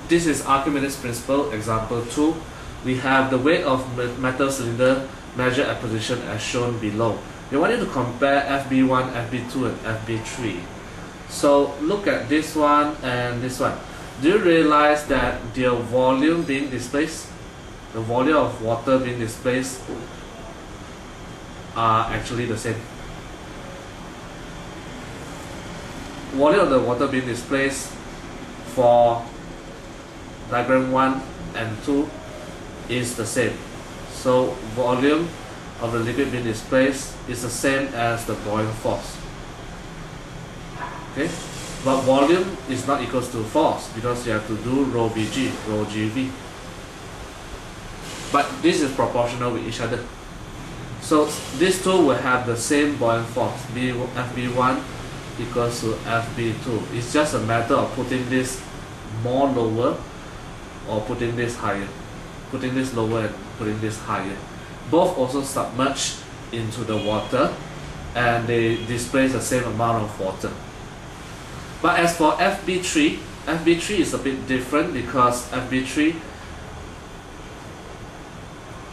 this is Archimedes principle, example 2. We have the weight of metal cylinder measured at position as shown below. We want you to compare FB1, FB2 and FB3. So look at this one and this one. Do you realize that the volume being displaced, the volume of water being displaced are actually the same? Volume of the water being displaced for diagram 1 and 2 is the same. So volume of the liquid being displaced is the same as the buoyant force. Okay, but volume is not equals to force because you have to do rho Vg, rho Gv. But this is proportional with each other. So these two will have the same buoyant force, Fb1 equals to Fb2. It's just a matter of putting this more lower or putting this higher. Putting this lower and putting this higher. Both also submerge into the water and they displace the same amount of water. But as for FB3, FB3 is a bit different because FB3,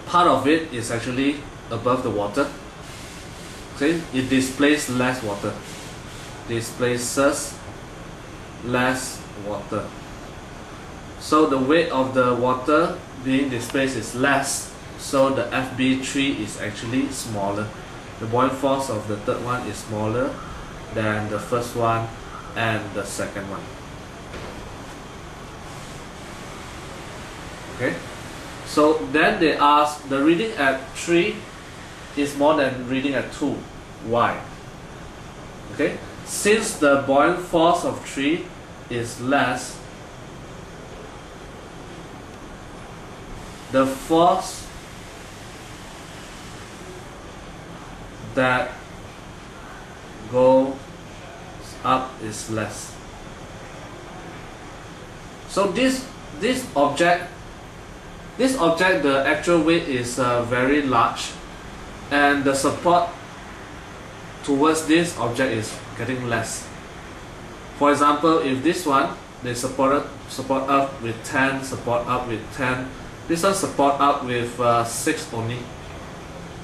part of it is actually above the water. Okay, it displaces less water. Displaces less water. So the weight of the water being displaced is less. So the FB3 is actually smaller. The buoyant force of the third one is smaller than the first one and the second one. Okay, so then they ask, the reading at 3 is more than reading at 2. Why? Okay, since the buoyant force of 3 is less, the force that goes up is less. So this object, the actual weight is very large, and the support towards this object is getting less. For example, if this one, they support up with 10, support up with 10. This one support up with 6 only.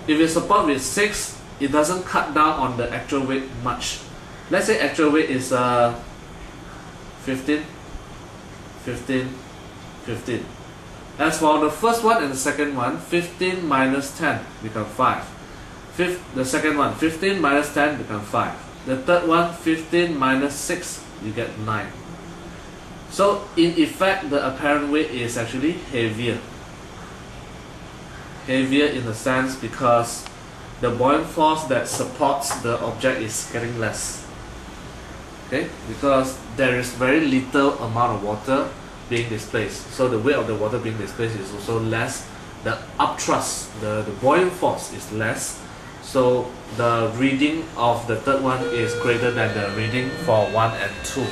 If you support with 6, it doesn't cut down on the actual weight much. Let's say actual weight is 15, 15, 15. As for the first one and the second one, 15 minus 10 become 5. The second one, 15 minus 10 become 5. The third one, 15 minus 6, you get 9. So in effect, the apparent weight is actually heavier. Heavier in the sense because the buoyant force that supports the object is getting less. Okay, because there is very little amount of water being displaced. So the weight of the water being displaced is also less. The upthrust, the buoyant force is less. So the reading of the third one is greater than the reading for 1 and 2.